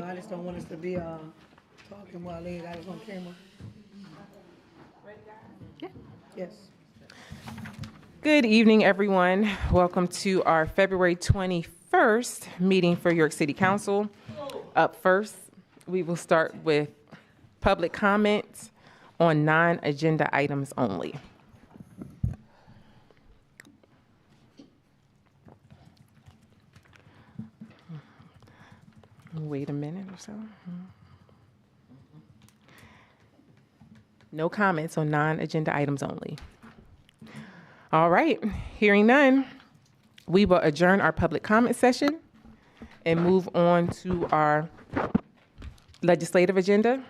I just don't want us to be talking while they got us on camera. Yeah. Yes. Good evening, everyone. Welcome to our February 21st meeting for York City Council. Up first, we will start with public comments on non-agenda items only. Wait a minute or so. No comments on non-agenda items only. All right, hearing none, we will adjourn our public comment session and move on to our legislative agenda.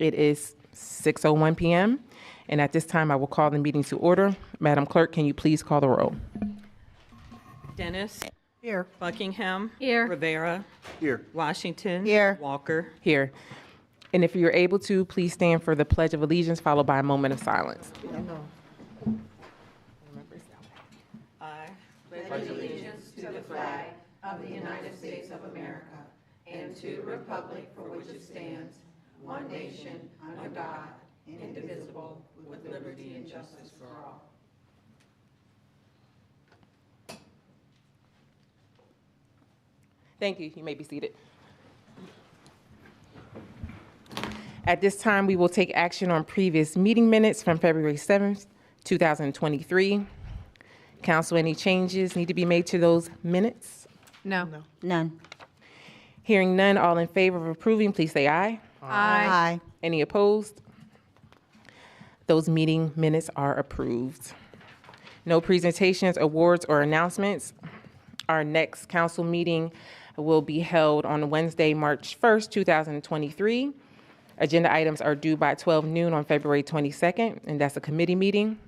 It is 6:01 p.m. and at this time I will call the meeting to order. Madam Clerk, can you please call the roll? Dennis. Here. Buckingham. Here. Rivera. Here. Washington. Here. Walker. Here. And if you're able to, please stand for the Pledge of Allegiance followed by a moment of silence. I know. I pledge allegiance to the flag of the United States of America and to the republic for which it stands, one nation, under God, indivisible, with liberty and justice for all. Thank you. You may be seated. At this time, we will take action on previous meeting minutes from February 7th, 2023. Council, any changes need to be made to those minutes? No. None. Hearing none, all in favor of approving, please say aye. Aye. Any opposed? Those meeting minutes are approved. No presentations, awards, or announcements. Our next council meeting will be held on Wednesday, March 1st, 2023. Agenda items are due by 12 noon on February 22nd, and that's a committee meeting.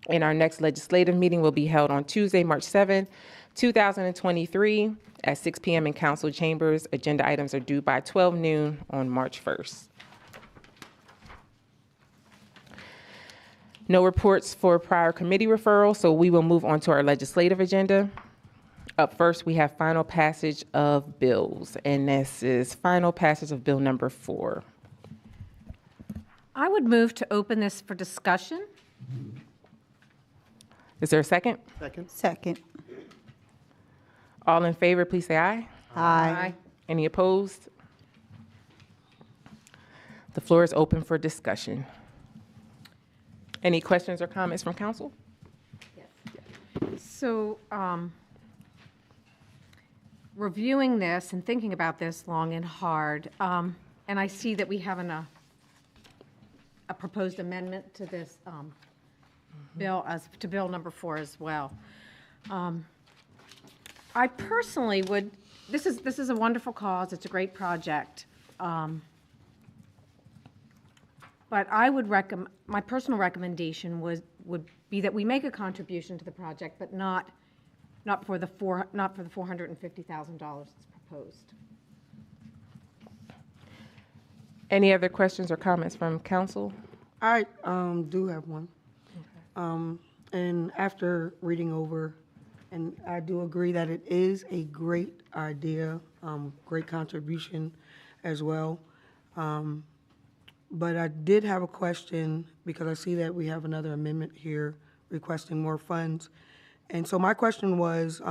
And our next legislative meeting will be held on Tuesday, March 7th, 2023 at 6 p.m. in council chambers. Agenda items are due by 12 noon on March 1st. No reports for prior committee referrals, so we will move on to our legislative agenda. Up first, we have final passage of bills, and this is final passage of bill number 4. I would move to open this for discussion. Is there a second? Second. All in favor, please say aye. Aye. Any opposed? The floor is open for discussion. Any questions or comments from council? So, reviewing this and thinking about this long and hard, and I see that we have a proposed amendment to this bill to bill number 4 as well. I personally would. This is a wonderful cause. It's a great project. But I would recommend, my personal recommendation would be that we make a contribution to the project, but not for the $450,000 that's proposed. Any other questions or comments from council? I do have one. Okay. And after reading over, and I do agree that it is a great idea, great contribution as well. But I did have a question because I see that we have another amendment here requesting more funds. And so my question was,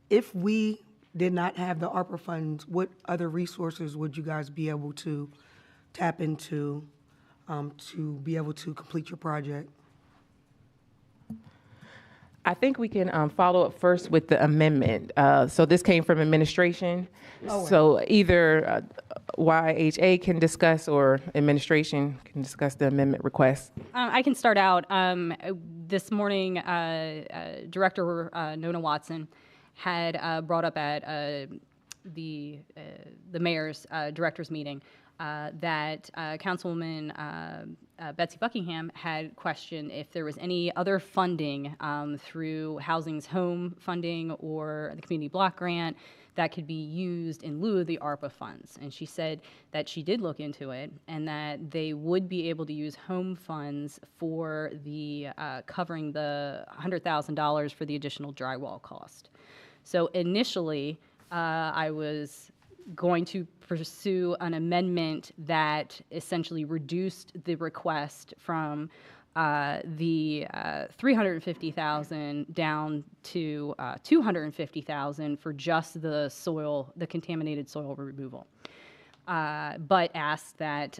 if we did not have the ARPA funds, what other resources would you guys be able to tap into to be able to complete your project? I think we can follow up first with the amendment. So this came from administration. So either YHA can discuss or administration can discuss the amendment request. I can start out. This morning, Director Nona Watson had brought up at the mayor's directors meeting that Councilwoman Betsy Buckingham had questioned if there was any other funding through Housing's Home funding or the Community Block Grant that could be used in lieu of the ARPA funds. And she said that she did look into it and that they would be able to use home funds for the covering the $100,000 for the additional drywall cost. So initially, I was going to pursue an amendment that essentially reduced the request from the 350,000 down to 250,000 for just the soil, the contaminated soil removal. But asked that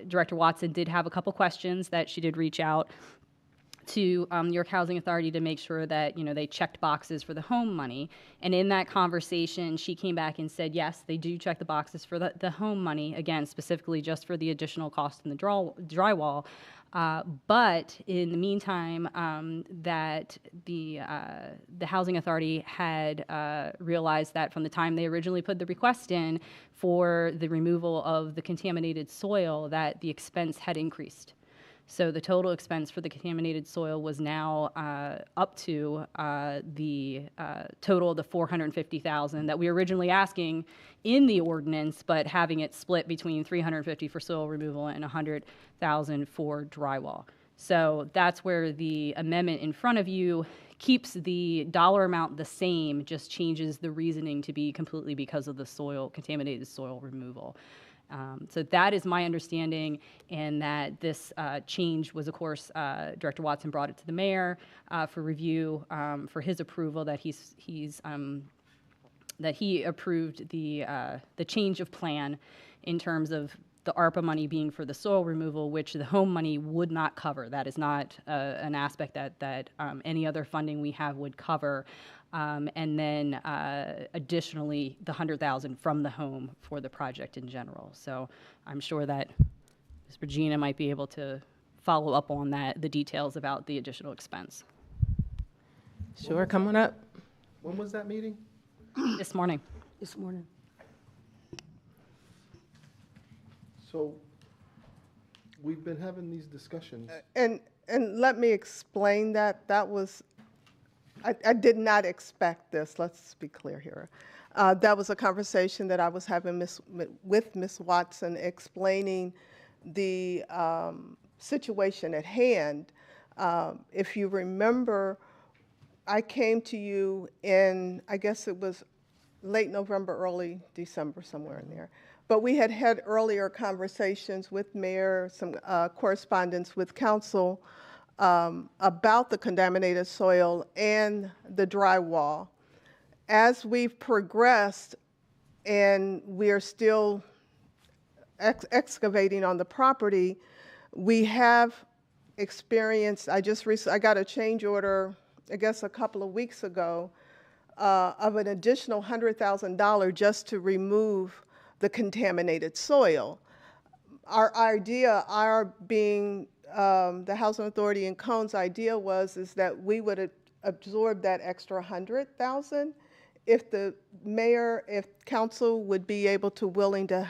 Director Watson did have a couple questions that she did reach out to New York Housing Authority to make sure that, you know, they checked boxes for the home money. And in that conversation, she came back and said, yes, they do check the boxes for the home money, again, specifically just for the additional cost in the drywall. But in the meantime, that the Housing Authority had realized that from the time they originally put the request in for the removal of the contaminated soil, that the expense had increased. So the total expense for the contaminated soil was now up to the total of the 450,000 that we were originally asking in the ordinance, but having it split between 350 for soil removal and 100,000 for drywall. So that's where the amendment in front of you keeps the dollar amount the same, just changes the reasoning to be completely because of the soil, contaminated soil removal. So that is my understanding, and that this change was, of course, Director Watson brought it to the mayor for review, for his approval, that that he approved the change of plan in terms of the ARPA money being for the soil removal, which the home money would not cover. That is not an aspect that any other funding we have would cover. And then additionally, the 100,000 from the home for the project in general. So I'm sure that Ms. Regina might be able to follow up on that, the details about the additional expense. Sure, come on up. When was that meeting? This morning. This morning. So we've been having these discussions. And let me explain that. That was, I did not expect this. Let's be clear here. That was a conversation that I was having with Ms. Watson, explaining the situation at hand. If you remember, I came to you in, I guess it was late November, early December, somewhere in there. But we had had earlier conversations with mayor, some correspondence with council about the contaminated soil and the drywall. As we've progressed and we are still excavating on the property, we have experienced, I got a change order, I guess a couple of weeks ago, of an additional $100,000 just to remove the contaminated soil. Our idea, the Housing Authority and Cone's idea is that we would absorb that extra 100,000 if the mayor, if council would be able to willing to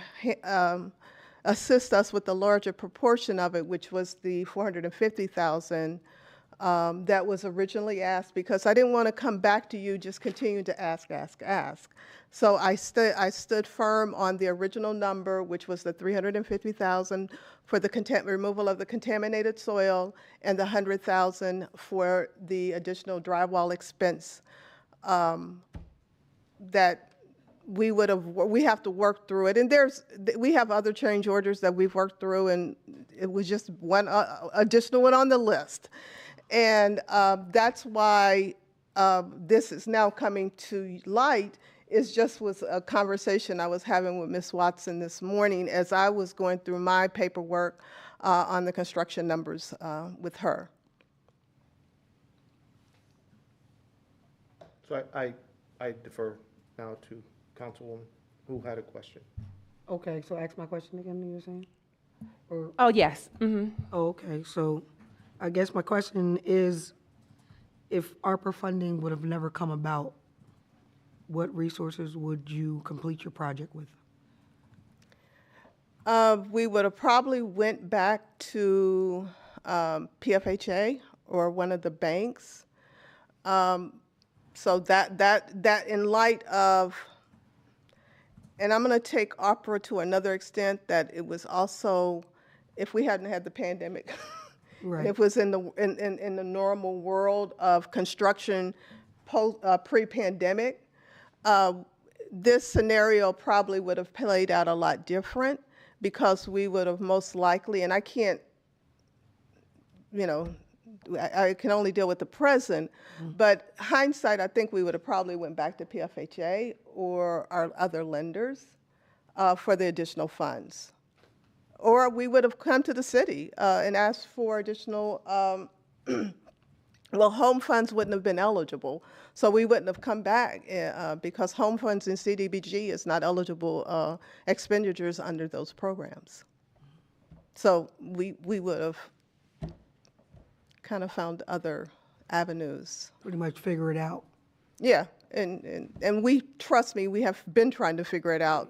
assist us with the larger proportion of it, which was the 450,000 that was originally asked, because I didn't want to come back to you just continue to ask. So I stood firm on the original number, which was the 350,000 for the removal of the contaminated soil and the 100,000 for the additional drywall expense that we have to work through it. And we have other change orders that we've worked through, and it was just one additional one on the list. And that's why this is now coming to light. Was a conversation I was having with Ms. Watson this morning as I was going through my paperwork on the construction numbers with her. So I defer now to Councilwoman who had a question. Okay, so ask my question again, you were saying? Or, Oh, yes. oh, okay, so I guess my question is, if ARPA funding would have never come about, what resources would you complete your project with? We would have probably went back to PFHA or one of the banks. So that in light of, and I'm going to take ARPA to another extent, that it was also, if we hadn't had the pandemic, Right. it was in the normal world of construction pre-pandemic. this scenario probably would have played out a lot different because we would have most likely, and I can't, you know, I can only deal with the present, but hindsight, I think we would have probably went back to PFHA or our other lenders for the additional funds. Or we would have come to the city and asked for additional, well, home funds wouldn't have been eligible, so we wouldn't have come back because home funds in CDBG is not eligible expenditures under those programs. So we would have kind of found other avenues. Pretty much figure it out. Yeah, and we, trust me, we have been trying to figure it out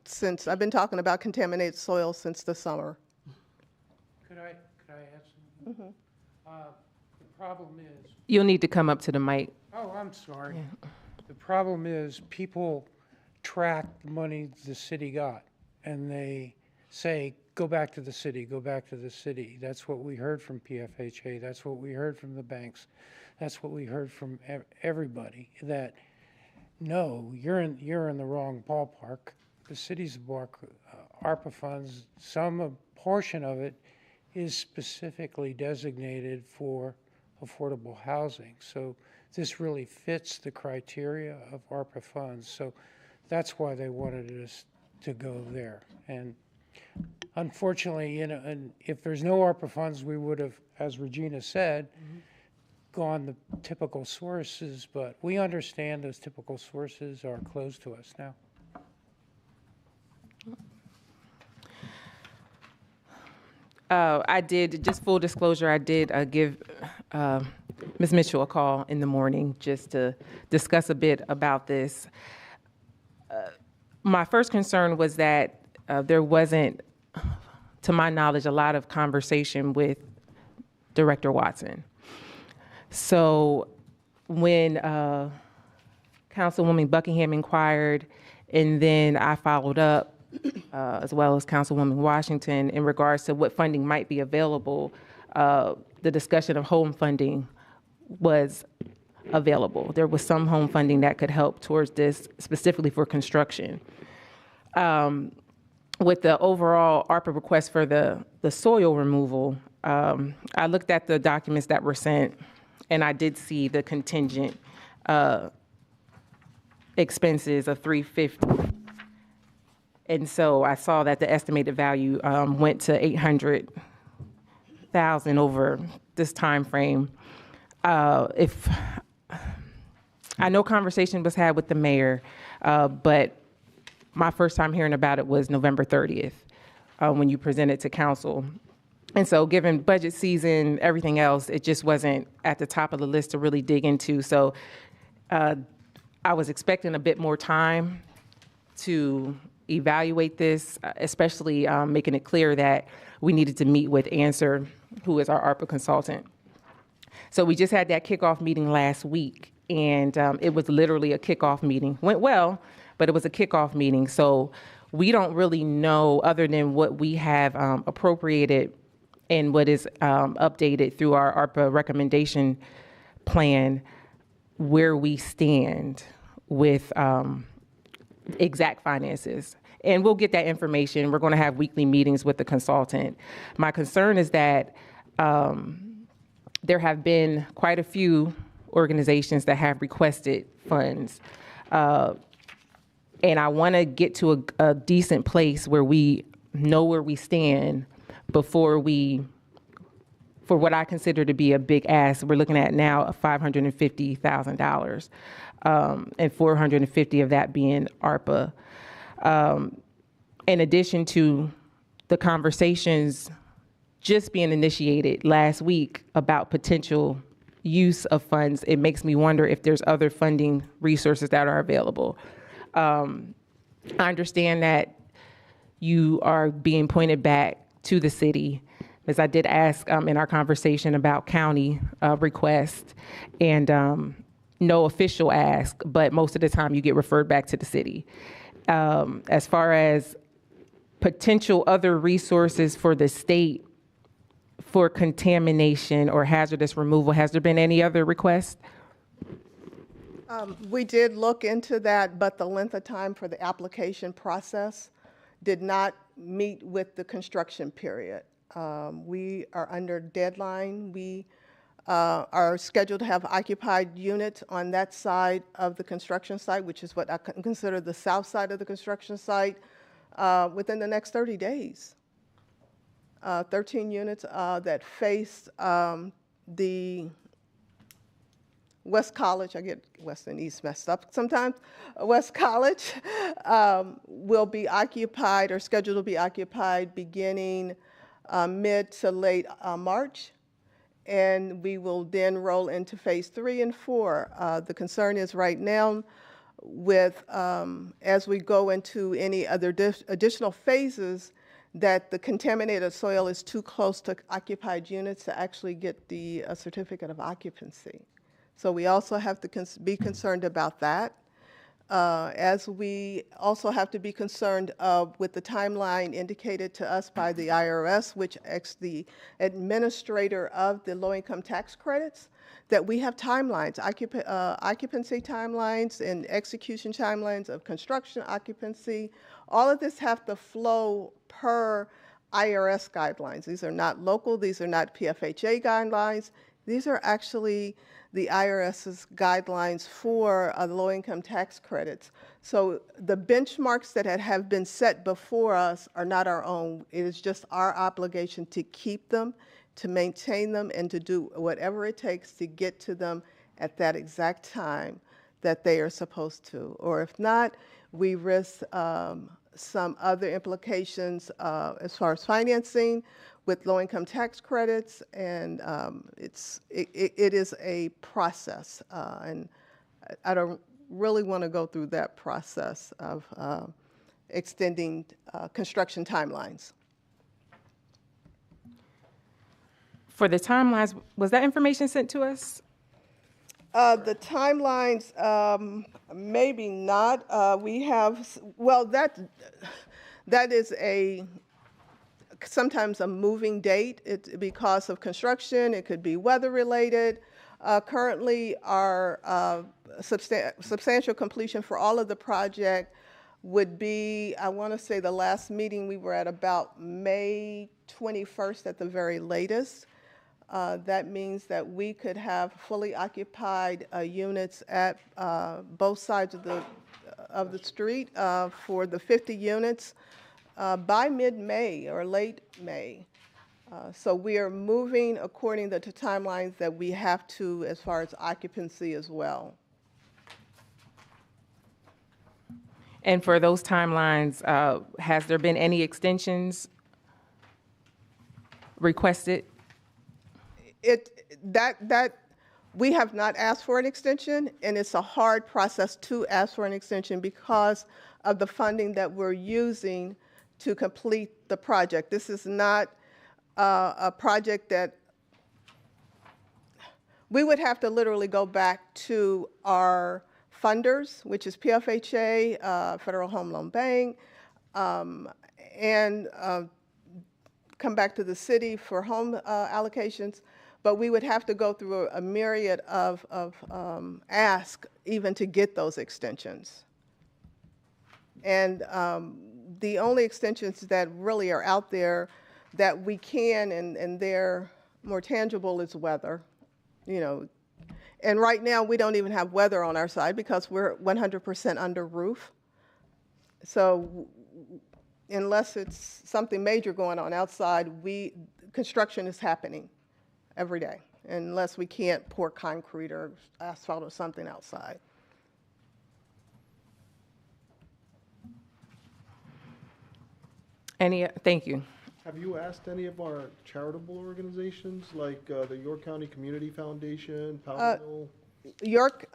since I've been talking about contaminated soil since the summer. Could I add something? The problem is, You'll need to come up to the mic. oh, I'm sorry. The problem is people track the money the city got, and they say, go back to the city, go back to the city. That's what we heard from PFHA. That's what we heard from the banks. That's what we heard from everybody, that no, you're in the wrong ballpark. The city's ARPA funds, some portion of it is specifically designated for affordable housing. So this really fits the criteria of ARPA funds. So that's why they wanted us to go there. And unfortunately, you know, and if there's no ARPA funds, we would have, as Regina said, gone the typical sources, but we understand those typical sources are closed to us now. I did, just full disclosure, I did give Ms. Mitchell a call in the morning just to discuss a bit about this. My first concern was that there wasn't, to my knowledge, a lot of conversation with Director Watson. So when Councilwoman Buckingham inquired, and then I followed up, as well as Councilwoman Washington, in regards to what funding might be available, the discussion of home funding was available. There was some home funding that could help towards this, specifically for construction. With the overall ARPA request for the soil removal, I looked at the documents that were sent, and I did see the contingent expenses of $350. And so I saw that the estimated value went to $800,000 over this time frame. If I know conversation was had with the mayor, but my first time hearing about it was November 30th when you presented to council. And so given budget season, everything else, it just wasn't at the top of the list to really dig into. So I was expecting a bit more time to evaluate this, especially making it clear that we needed to meet with Answer, who is our ARPA consultant. So we just had that kickoff meeting last week, and it was literally a kickoff meeting. Went well, but it was a kickoff meeting. So we don't really know, other than what we have appropriated and what is updated through our ARPA recommendation plan, where we stand with exact finances. And we'll get that information. We're going to have weekly meetings with the consultant. My concern is that there have been quite a few organizations that have requested funds. And I want to get to a decent place where we know where we stand before we, for what I consider to be a big ask. We're looking at now $550,000, and $450 of that being ARPA. In addition to the conversations just being initiated last week about potential use of funds, it makes me wonder if there's other funding resources that are available. I understand that you are being pointed back to the city, as I did ask in our conversation about county requests, and no official ask, but most of the time you get referred back to the city. As far as potential other resources for the state for contamination or hazardous removal, has there been any other requests? We did look into that, but the length of time for the application process did not meet with the construction period. We are under deadline. We are scheduled to have occupied units on that side of the construction site, which is what I consider the south side of the construction site, within the next 30 days. 13 units that face the West College, I get West and East messed up sometimes. West College will be occupied or scheduled to be occupied beginning mid to late March. And we will then roll into phase 3 and 4. The concern is right now with, as we go into any other additional phases, that the contaminated soil is too close to occupied units to actually get the certificate of occupancy. So we also have to be concerned about that. As we also have to be concerned with the timeline indicated to us by the IRS, which is the administrator of the low-income tax credits, that we have timelines, occupancy timelines and execution timelines of construction occupancy. All of this have to flow per IRS guidelines. These are not local, these are not PFHA guidelines. These are actually the IRS's guidelines for low-income tax credits. So the benchmarks that have been set before us are not our own. It is just our obligation to keep them, to maintain them, and to do whatever it takes to get to them at that exact time that they are supposed to. Or if not, we risk some other implications as far as financing with low-income tax credits, and it is a process, and I don't really want to go through that process of extending construction timelines. For the timelines, was that information sent to us? The timelines, maybe not. We have, well, that is sometimes a moving date. It's because of construction. It could be weather related. Currently, our substantial completion for all of the project would be, I want to say the last meeting we were at about May 21st at the very latest. That means that we could have fully occupied units at both sides of the street for the 50 units by mid-May or late May. So we are moving according to the timelines that we have to as far as occupancy as well. And for those timelines, has there been any extensions requested? We have not asked for an extension, and it's a hard process to ask for an extension because of the funding that we're using to complete the project. This is not a project that we would have to literally go back to our funders, which is PFHA, Federal Home Loan Bank, and come back to the city for home allocations. But we would have to go through a myriad of asks even to get those extensions. And the only extensions that really are out there that we can and they're more tangible is weather, you know. And right now we don't even have weather on our side because we're 100% under roof. So unless it's something major going on outside, construction is happening every day, unless we can't pour concrete or asphalt or something outside. Thank you. Have you asked any of our charitable organizations, like the York County Community Foundation, Powell York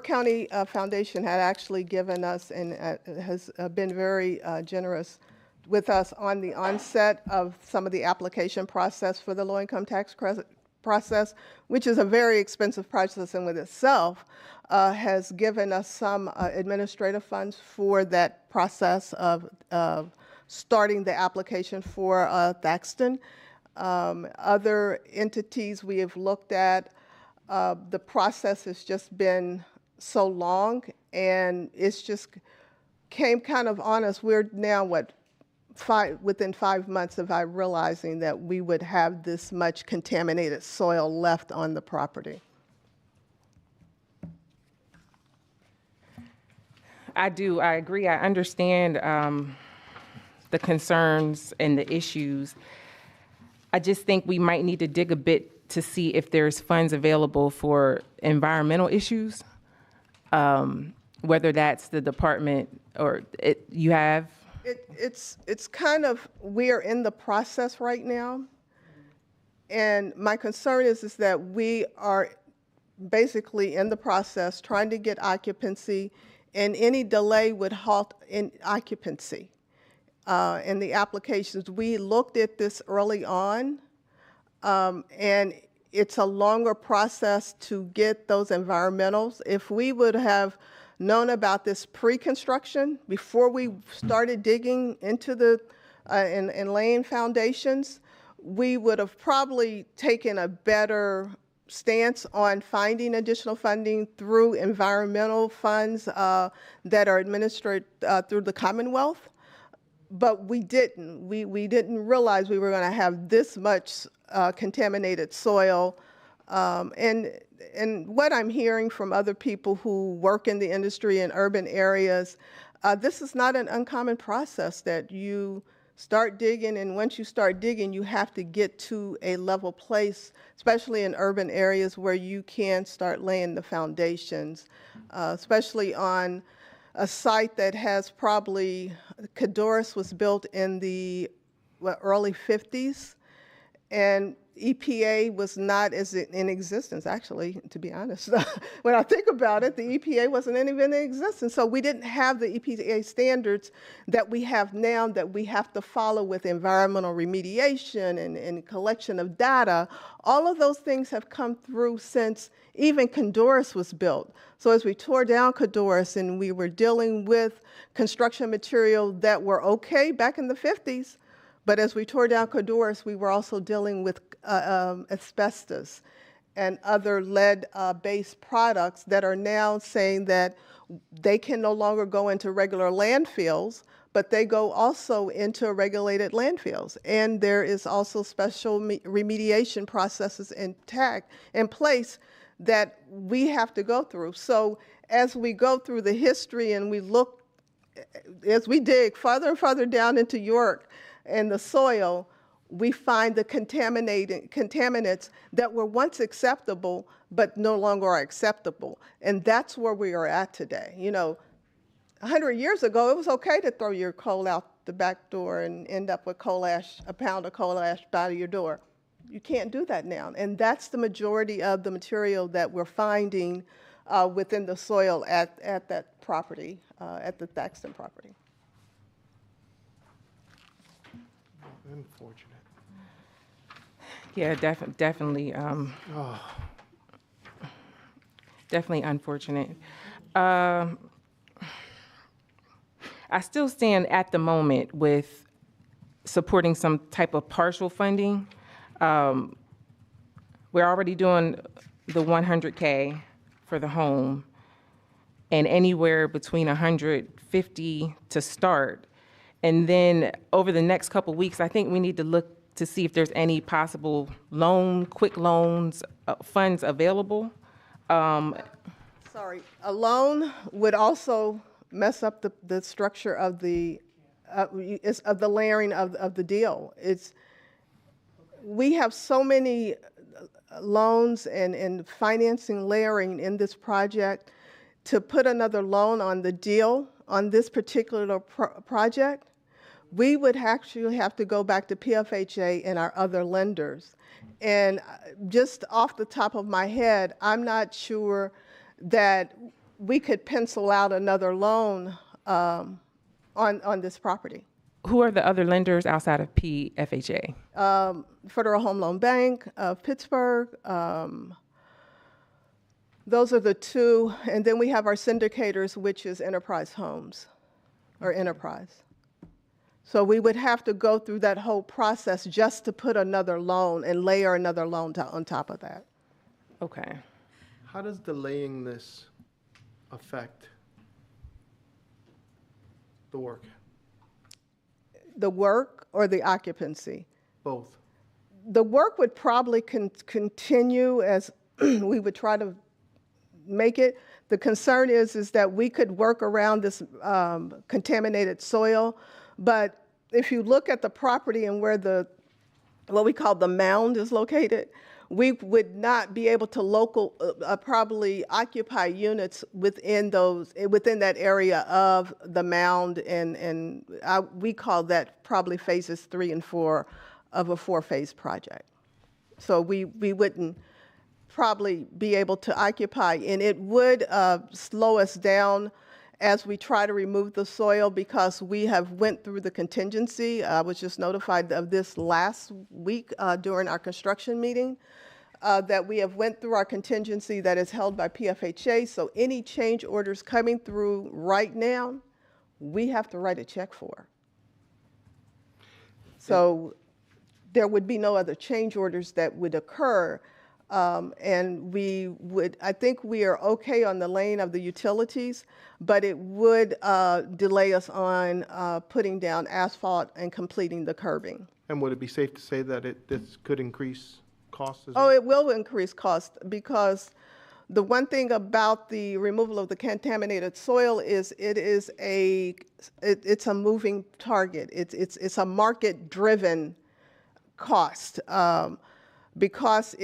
County Foundation had actually given us and has been very generous with us on the onset of some of the application process for the low-income tax process, which is a very expensive process in with itself, has given us some administrative funds for that process of starting the application for Thaxton. Other entities we have looked at, the process has just been so long, and it's just came kind of on us. We're now, within 5 months of I realizing that we would have this much contaminated soil left on the property. I agree. I understand the concerns and the issues. I just think we might need to dig a bit to see if there's funds available for environmental issues, whether that's the department or you have. It's kind of, we are in the process right now. And my concern is that we are basically in the process trying to get occupancy, and any delay would halt in occupancy in the applications. We looked at this early on, and it's a longer process to get those environmentals. If we would have known about this pre-construction before we started digging into the and laying foundations, we would have probably taken a better stance on finding additional funding through environmental funds that are administered through the Commonwealth. But we didn't. We didn't realize we were going to have this much contaminated soil. And what I'm hearing from other people who work in the industry in urban areas, this is not an uncommon process that you start digging, and once you start digging, you have to get to a level place, especially in urban areas where you can start laying the foundations, especially on a site that has probably, Cadorus was built in the early 50s, and EPA was not as in existence, actually, to be honest. When I think about it, the EPA wasn't even in existence. So we didn't have the EPA standards that we have now that we have to follow with environmental remediation and collection of data. All of those things have come through since even Cadorus was built. So as we tore down Cadorus and we were dealing with construction material that were okay back in the 50s, but as we tore down Cadorus, we were also dealing with asbestos and other lead-based products that are now saying that they can no longer go into regular landfills, but they go also into regulated landfills. And there is also special remediation processes in place that we have to go through. So as we go through the history and we look, as we dig farther and farther down into York, and the soil, we find the contaminants that were once acceptable, but no longer are acceptable. And that's where we are at today. You know, 100 years ago, it was okay to throw your coal out the back door and end up with coal ash, a pound of coal ash by your door. You can't do that now. And that's the majority of the material that we're finding within the soil at that property, at the Thaxton property. Unfortunate. Yeah, definitely. Definitely unfortunate. I still stand at the moment with supporting some type of partial funding. We're already doing the 100K for the home, and anywhere between 150 to start. And then over the next couple weeks, I think we need to look to see if there's any possible quick loans, funds available. Sorry, a loan would also mess up the structure of the layering of the deal. We have so many loans and financing layering in this project. To put another loan on the deal on this particular project, we would actually have to go back to PFHA and our other lenders. And just off the top of my head, I'm not sure that we could pencil out another loan on this property. Who are the other lenders outside of PFHA? Federal Home Loan Bank of Pittsburgh. Those are the two. And then we have our syndicators, which is Enterprise Homes, or Enterprise. So we would have to go through that whole process just to put another loan and layer another loan on top of that. Okay. How does delaying this affect the work? The work or the occupancy? Both. The work would probably continue as we would try to make it. The concern is that we could work around this contaminated soil, but if you look at the property and where what we call the mound is located, we would not be able to probably occupy units within that area of the mound, and we call that probably phases 3 and 4 of a 4-phase project. So we wouldn't probably be able to occupy, and it would slow us down as we try to remove the soil, because we have went through the contingency. I was just notified of this last week during our construction meeting, that we have went through our contingency that is held by PFHA. So any change orders coming through right now, we have to write a check for. So there would be no other change orders that would occur. And I think we are okay on the lane of the utilities, but it would delay us on putting down asphalt and completing the curbing. And would it be safe to say that this could increase costs as Oh, well? it will increase cost, because the one thing about the removal of the contaminated soil is it's a moving target. It's a market-driven cost. Because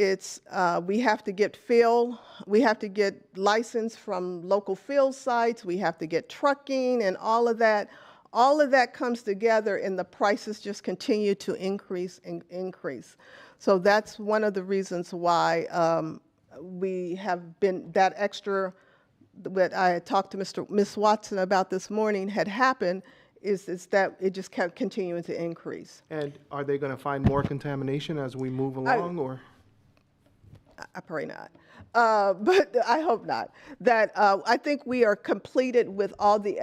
we have to get fill, we have to get license from local fill sites, we have to get trucking and all of that. All of that comes together and the prices just continue to increase and increase. So that's one of the reasons why we have been that extra, what I had talked to Ms. Watson about this morning had happened, is that it just kept continuing to increase. And are they going to find more contamination as we move along, or? I pray not, but I hope not. That I think we are completed with all the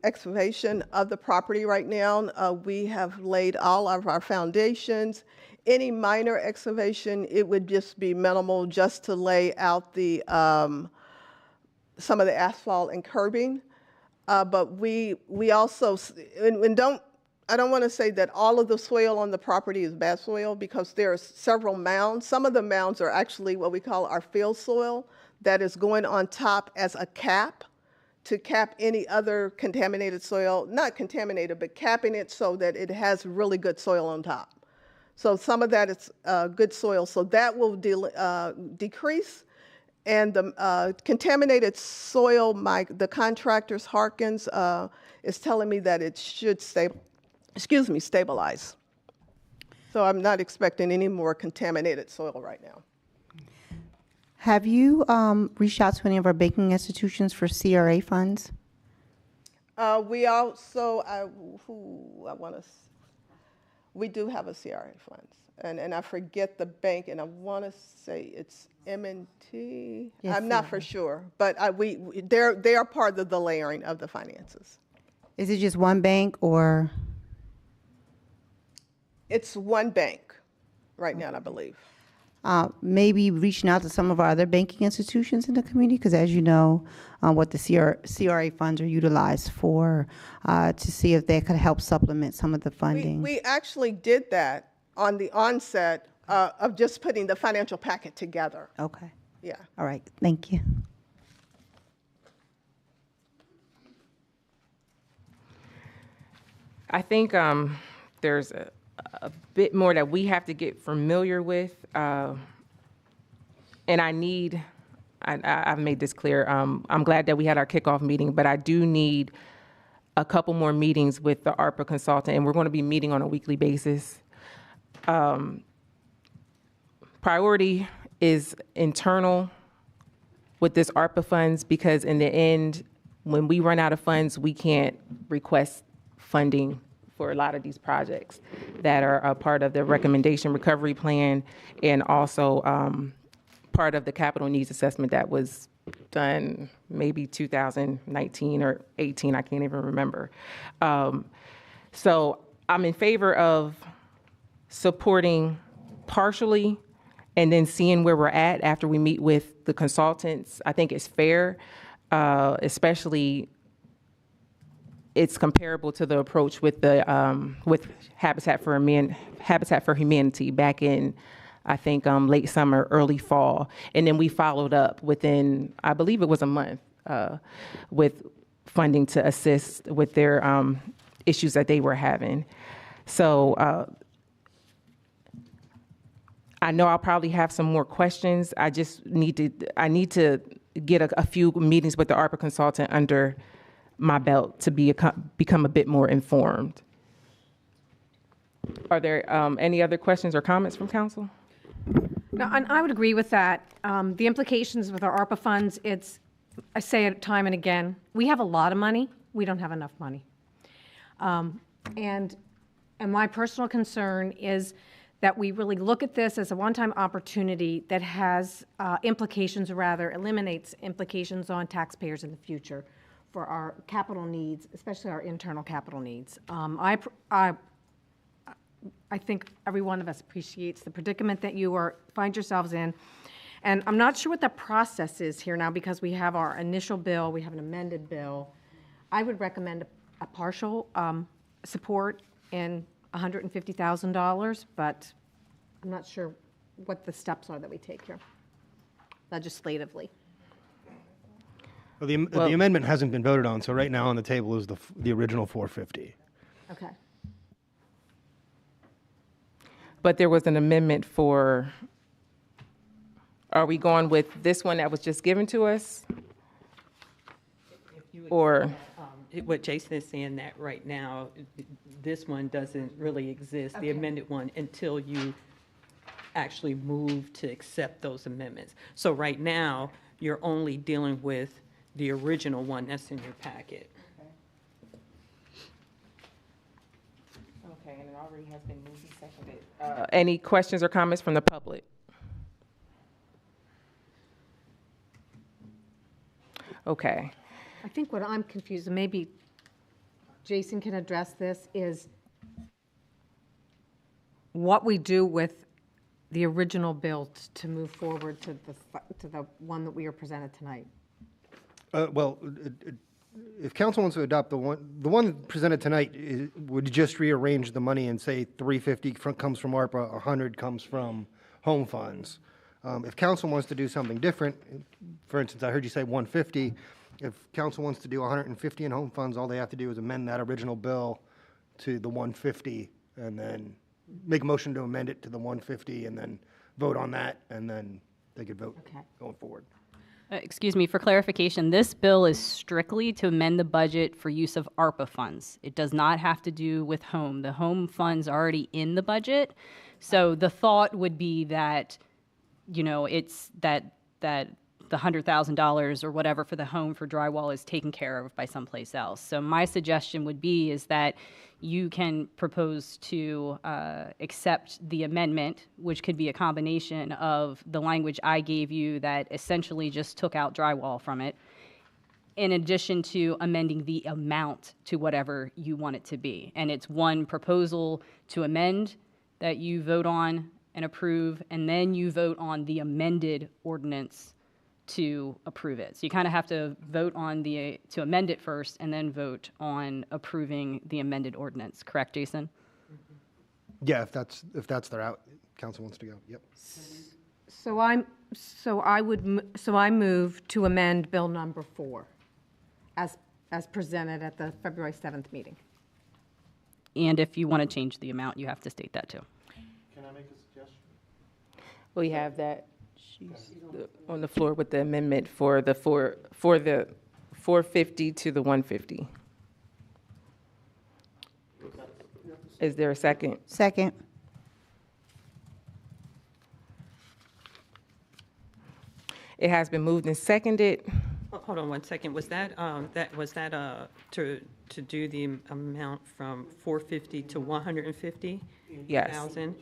excavation of the property right now. We have laid all of our foundations. Any minor excavation, it would just be minimal, just to lay out some of the asphalt and curbing. But we also, I don't want to say that all of the soil on the property is bad soil, because there are several mounds. Some of the mounds are actually what we call our field soil that is going on top as a cap to cap any other contaminated soil, not contaminated, but capping it so that it has really good soil on top. So some of that is good soil, so that will decrease. And the contaminated soil, the contractor's Harkins is telling me that it should stabilize. So I'm not expecting any more contaminated soil right now. Have you reached out to any of our banking institutions for CRA funds? We also, we do have a CRA funds. And I forget the bank, and I want to say it's M&T. Yes, I'm not for sure, but they are part of the layering of the finances. Is it just one bank, or? It's one bank right now, I believe. Maybe reaching out to some of our other banking institutions in the community, because as you know, what the CRA funds are utilized for, to see if they could help supplement some of the funding. We actually did that on the onset of just putting the financial packet together. Okay. Yeah. All right. Thank you. I think there's a bit more that we have to get familiar with, and I've made this clear. I'm glad that we had our kickoff meeting, but I do need a couple more meetings with the ARPA consultant, and we're going to be meeting on a weekly basis. Priority is internal with this ARPA funds, because in the end, when we run out of funds, we can't request funding for a lot of these projects that are a part of the recommendation recovery plan, and also part of the capital needs assessment that was done maybe 2019 or 18, I can't even remember. So I'm in favor of supporting partially and then seeing where we're at after we meet with the consultants. I think it's fair. especially it's comparable to the approach with the with Habitat for Humanity back in, I think, late summer, early fall, and then we followed up within, I believe it was a month, with funding to assist with their issues that they were having. So I know I'll probably have some more questions. I just need to get a few meetings with the ARPA consultant under my belt to become a bit more informed. Are there any other questions or comments from council? No, and I would agree with that. The implications with our ARPA funds, I say it time and again, we have a lot of money, we don't have enough money. And my personal concern is that we really look at this as a one-time opportunity that has implications, or rather eliminates implications on taxpayers in the future for our capital needs, especially our internal capital needs. I think every one of us appreciates the predicament that you find yourselves in. And I'm not sure what the process is here now, because we have our initial bill, we have an amended bill. I would recommend a partial support in $150,000, but I'm not sure what the steps are that we take here legislatively. Well, the amendment hasn't been voted on, so right now on the table is the original 450. Okay. But there was an amendment for, are we going with this one that was just given to us? Or? What Jason is saying, that right now, this one doesn't really exist, the amended one, until you actually move to accept those amendments. So right now, you're only dealing with the original one that's in your packet. Okay, and it already has been moved and seconded. Any questions or comments from the public? Okay. I think what I'm confused, and maybe Jason can address this, is what we do with the original bill to move forward to the one that we are presented tonight. Well, if council wants to adopt the one presented tonight would just rearrange the money and say 350 comes from ARPA, 100 comes from home funds. If council wants to do something different, for instance, I heard you say 150. If council wants to do 150 in home funds, all they have to do is amend that original bill to the 150, and then make a motion to amend it to the 150, and then vote on that, and then they could vote going forward. Excuse me, for clarification, this bill is strictly to amend the budget for use of ARPA funds. It does not have to do with home. The home fund's already in the budget. So the thought would be that, you know, it's that the $100,000 or whatever for the home for drywall is taken care of by someplace else. So my suggestion would be is that you can propose to accept the amendment, which could be a combination of the language I gave you that essentially just took out drywall from it, in addition to amending the amount to whatever you want it to be. And it's one proposal to amend that you vote on and approve, and then you vote on the amended ordinance to approve it. So you kind of have to vote on to amend it first, and then vote on approving the amended ordinance. Correct, Jason? Yeah, if that's the route council wants to go. Yep. So I move to amend Bill number 4 as presented at the February 7th meeting. And if you want to change the amount, you have to state that too. Can I make a suggestion? We have that. She's on the floor with the amendment for the 450 to the 150. Is there a second? Second. It has been moved and seconded. Hold on one second. Was that to do the amount from 450 to 150? Yes. Thousand?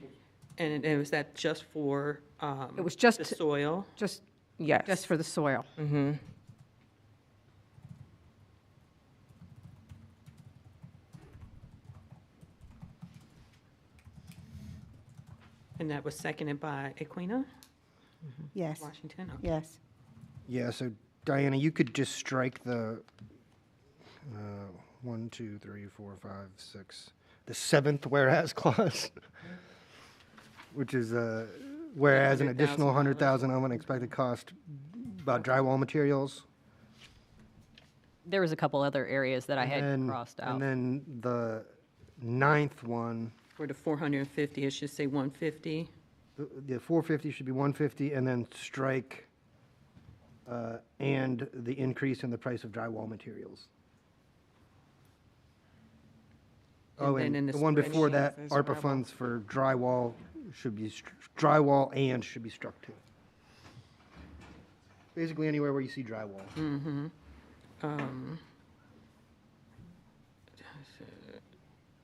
And was that just for It was just the soil? Yes. just for the soil. Mm-hmm. And that was seconded by Equina Yes. Washington? Okay. Yes. Yeah, so Diana, you could just strike the 1, 2, 3, 4, 5, 6, the seventh whereas clause, which is whereas an additional $100,000 of unexpected cost about drywall materials. There was a couple other areas that I had And crossed out. And then the ninth one, For the 450, it should say 150. the 450 should be 150, and then strike and the increase in the price of drywall materials. Oh, And then in and the the one before spreadsheet that, says ARPA drywall. funds for drywall should be, drywall and should be struck too. Basically anywhere where you see drywall.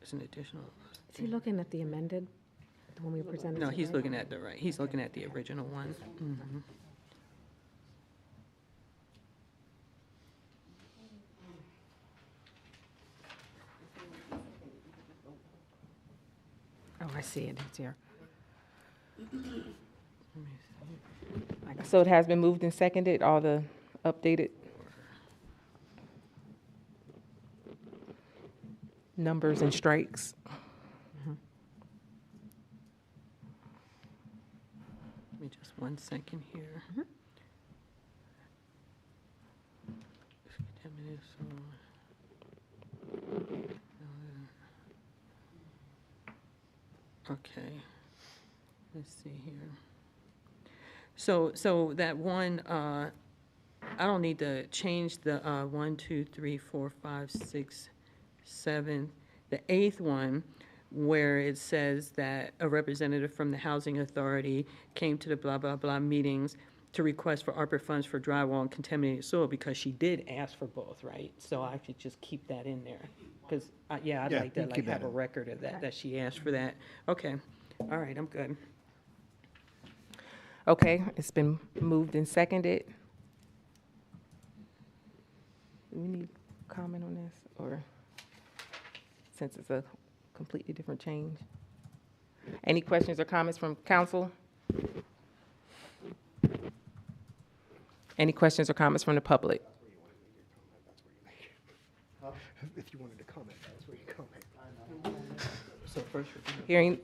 It's an additional. Is he looking at the amended, the one we presented? No, he's today? looking at the right, he's looking at the original one. Oh, I see it, it's here. So it has been moved and seconded, all the updated numbers and strikes. Give me just 1 second here. Okay, let's see here. So that one, I don't need to change the 1, 2, 3, 4, 5, 6, 7. The eighth one, where it says that a representative from the Housing Authority came to the blah, blah, blah meetings to request for ARPA funds for drywall and contaminated soil, because she did ask for both, right? So I should just keep that in there, because, yeah, I'd Yeah, like to you keep that have a in. record of that she asked for that. Okay, all right, I'm good. Okay, it's been moved and seconded. Do we need comment on this, or since it's a completely different change? Any questions or comments from council? Any questions or comments from the public? If you wanted to comment, that's where you comment. So first, we're gonna Hearing,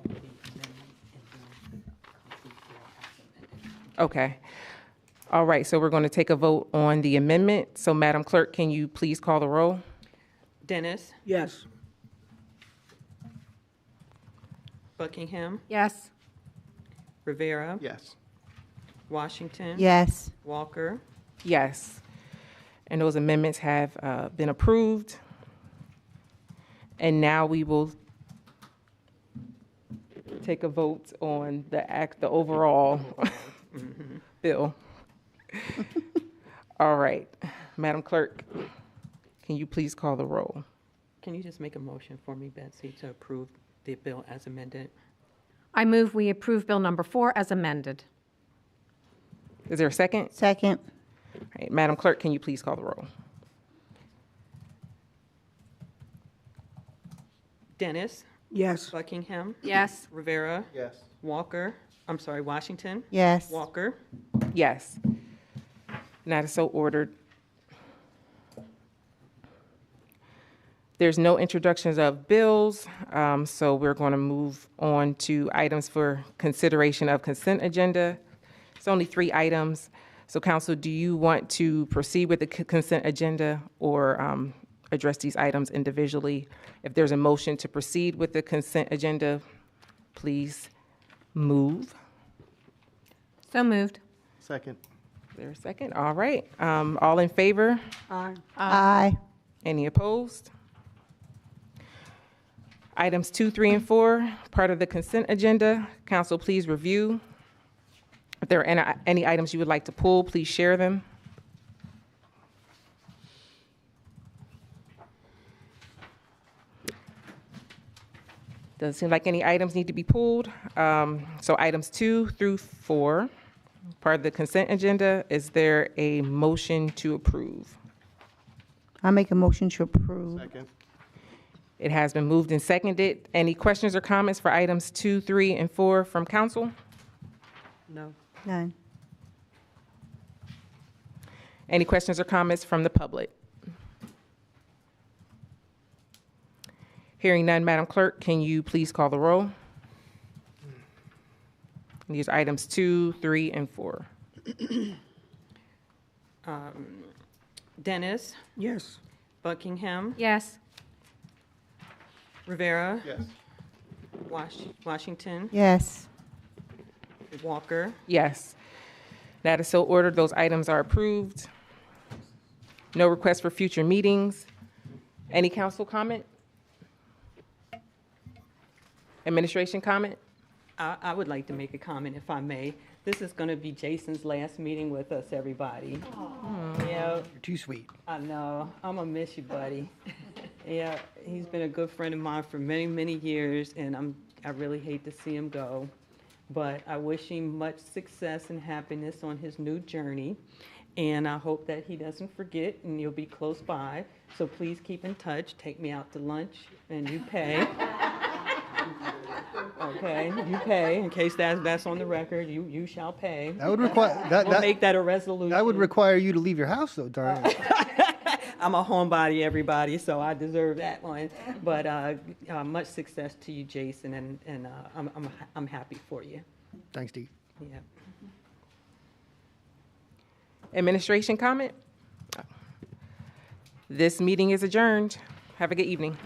okay. All right, so we're going to take a vote on the amendment. So Madam Clerk, can you please call the roll? Dennis, Yes. Buckingham, Yes. Rivera, Yes. Washington. Yes. Walker. Yes. And those amendments have been approved. And now we will take a vote on the overall bill. All right. Madam Clerk, can you please call the roll? Can you just make a motion for me, Betsy, to approve the bill as amended? I move we approve Bill number 4 as amended. Is there a second? Second. All right, Madam Clerk, can you please call the roll? Dennis, Yes. Buckingham, Yes. Rivera, Yes. Walker, I'm sorry, Washington, Yes. Walker. Yes. That is so ordered. There's no introductions of bills, so we're going to move on to items for consideration of consent agenda. It's only 3 items. So council, do you want to proceed with the consent agenda or address these items individually? If there's a motion to proceed with the consent agenda, please move. So moved. Second. Is there a second? All right. All in favor? Aye. Aye. Any opposed? Items 2, 3, and 4, part of the consent agenda. Council, please review. If there are any items you would like to pull, please share them. Doesn't seem like any items need to be pulled. So items 2 through 4, part of the consent agenda. Is there a motion to approve? I make a motion to approve. Second. It has been moved and seconded. Any questions or comments for items 2, 3, and 4 from council? No. None. Any questions or comments from the public? Hearing none, Madam Clerk, can you please call the roll? These are items 2, 3, and 4. Dennis, Yes. Buckingham, Yes. Rivera, Yes. Washington, Yes. Walker. Yes. That is so ordered. Those items are approved. No request for future meetings. Any council comment? Administration comment? I would like to make a comment, if I may. This is going to be Jason's last meeting with us, everybody. Yeah, You're too sweet. I know. I'm gonna miss you, buddy. Yeah, he's been a good friend of mine for many, many years, and I really hate to see him go. But I wish him much success and happiness on his new journey. And I hope that he doesn't forget and you'll be close by. So please keep in touch. Take me out to lunch and you pay. Okay, you pay. In case that's on the record, you shall pay. That would require, We'll make that a resolution. that would require you to leave your house, though, darn it. I'm a homebody, everybody, so I deserve that one. But much success to you, Jason, and I'm happy for you. Thanks, Steve. Yeah. Administration comment? This meeting is adjourned. Have a good evening.